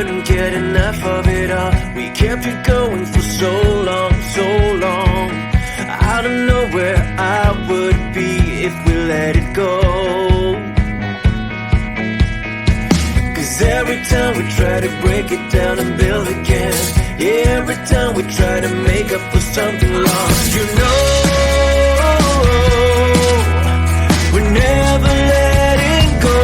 couldn't get enough of it all. We kept it going for so long, so long. I don't know where I would be if we let it go. Cause every time we try to break it down and build again, yeah, every time we try to make up for something lost, you know, we're never letting go.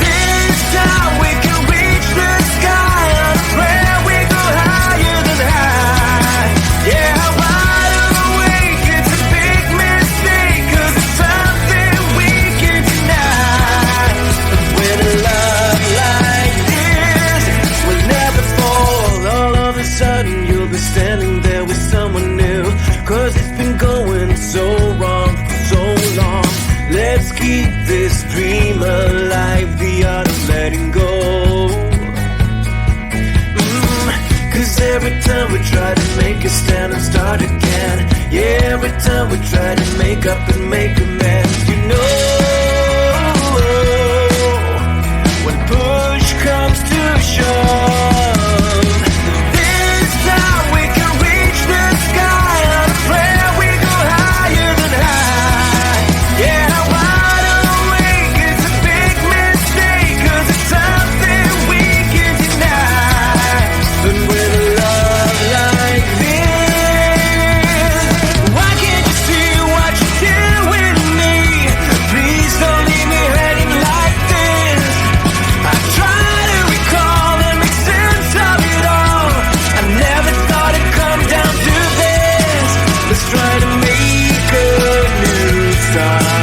This time we can reach the sky on a prayer, we go higher than high. Yeah, wide awake, it's a big mistake, cause it's something we can deny. But with a love like this, we'll never fall. All of a sudden you'll be standing there with someone new, cause it's been going so wrong for so long. Let's keep this dream alive, the art of letting go. Cause every time we try to make a stand and start again, yeah, every time we try to make up and make amends, you know, when push comes to shove, this time we can reach the sky on a prayer, we go higher than high. Yeah, wide awake, it's a big mistake, cause it's something we can deny. But with a love like this, why can't you see what you did with me? Please don't leave me hanging like this. I try to recall and make sense of it all. I never thought it'd come down to this. Let's try to make a new start.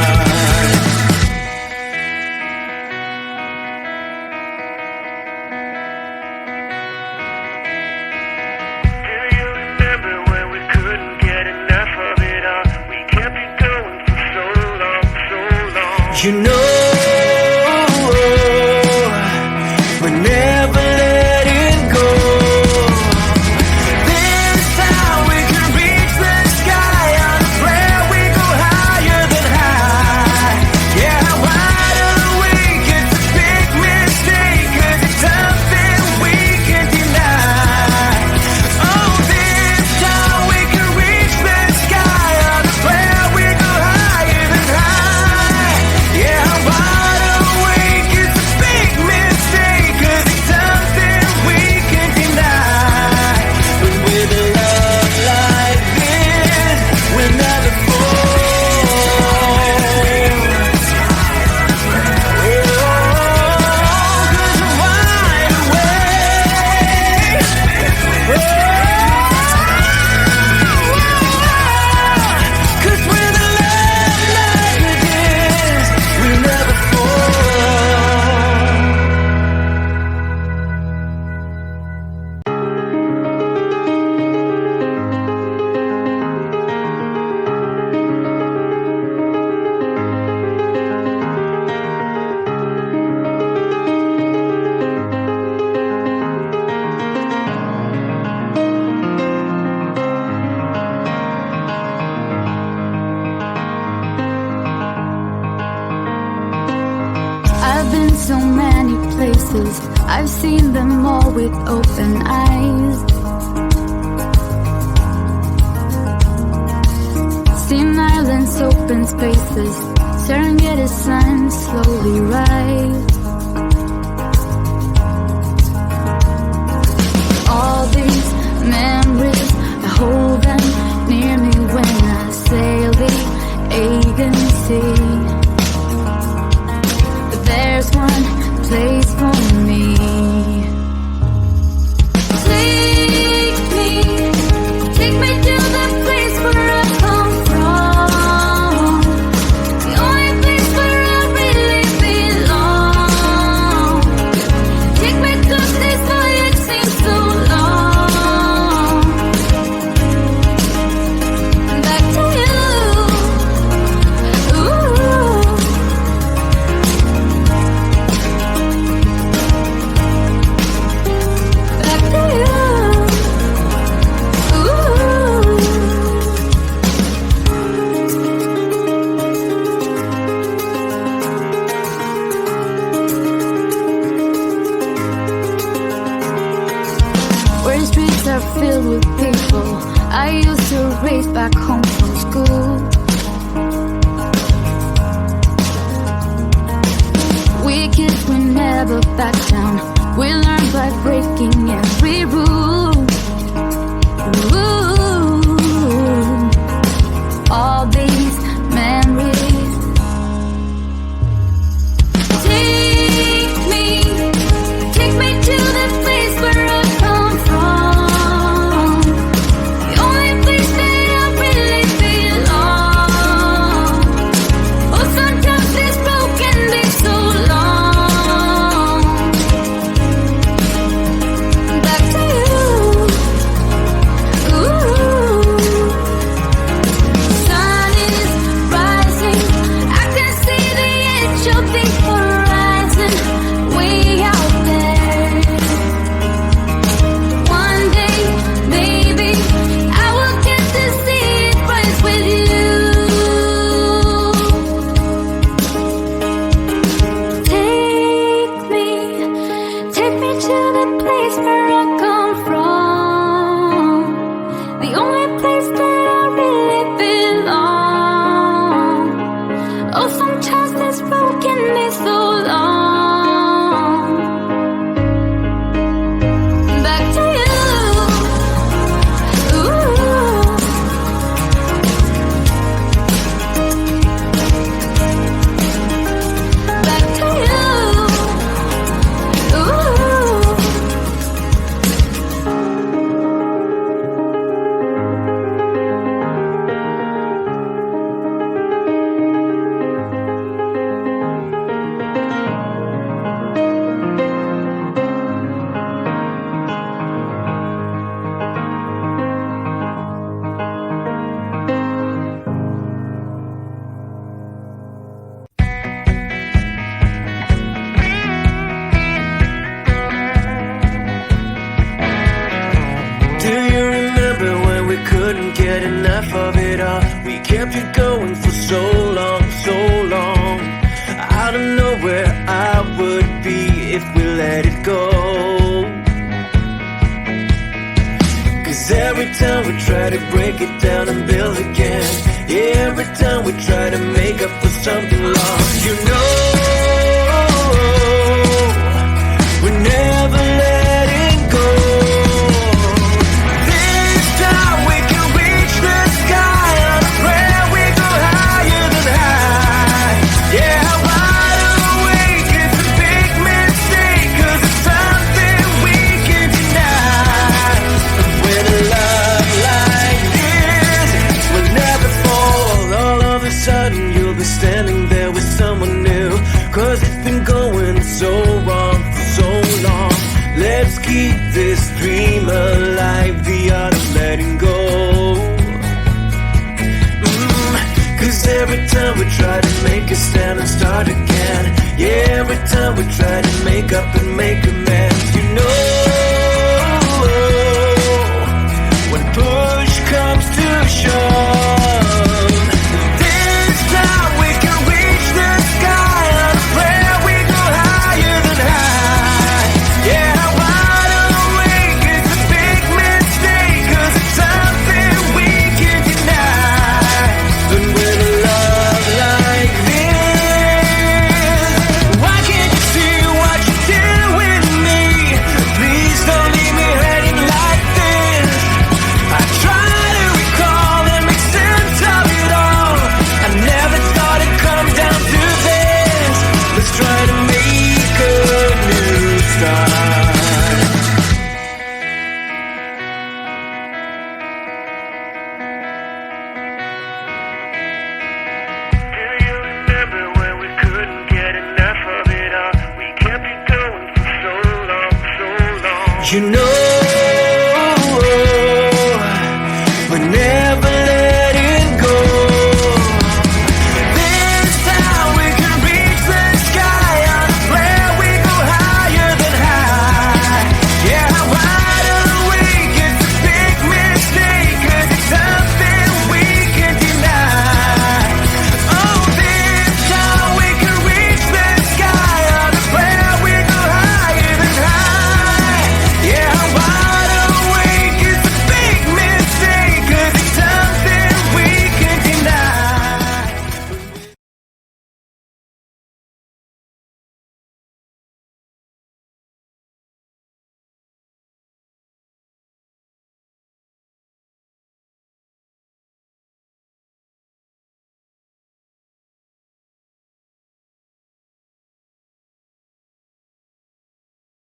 Do you remember when we couldn't get enough of it all? We kept it going for so long, so long. You know, we're never letting go. This time we can reach the sky on a prayer, we go higher than high. Yeah, wide awake, it's a big mistake, cause it's something we can deny. Oh, this time we can reach the sky on a prayer, we go higher than high. Yeah, wide awake, it's a big mistake, cause it's something we can deny. But with a love like this, we'll never fall. Cause we're wide awake. Cause with a love like this, we'll never fall. I've been so many places, I've seen them all with open eyes. Seen islands, open spaces, Serengeti sun slowly rise. All these memories, I hold them near me when I sail the Aegean Sea. But there's one place for me. Take me to the place where I come from, the only place where I really belong. where streets are filled with people I used to race back home from school. We kids, we never back down. We learn by breaking every rule. Ooh, all these memories. Take me to the place where I come from. The only place that I really belong. Oh, sometimes this road can be so long. Back to you. Ooh. Sun is rising. I can see the edge of the horizon way out there. One day, maybe I will get to see it rise with you. Take me to the place where I come from. The only place that I really belong. Oh, sometimes this road can be so long. Back to you. Ooh. Back to you. Ooh. Do you remember when we couldn't get enough of it all? We kept it going for so long, so long. I don't know where I would be if we let it go. 'Cause every time we try to break it down and build again, every time we try to make up for something lost, you know, we're never letting go. This time we can reach the sky on a prayer. We go higher than high. Yeah, wide awake, it's a big mistake, 'cause it's something we can deny. But with a love like this, we'll never fall. All of a sudden you'll be standing there with someone new, 'cause it's been going so wrong for so long. Let's keep this dream alive, the art of letting go. 'Cause every time we try to make a stand and start again, yeah, every time we try to make up and make amends, you know, when push comes to shove, this time we can reach the sky on a prayer. We go higher than high. Yeah, wide awake, it's a big mistake, 'cause it's something we can deny. But with a love like this, why can't you see what you did with me? Please don't leave me hanging like this. I try to recall and make sense of it all. I never thought it'd come down to this. Let's try to make a new start. Do you remember when we couldn't get enough of it all? We kept it going for so long, so long. You know,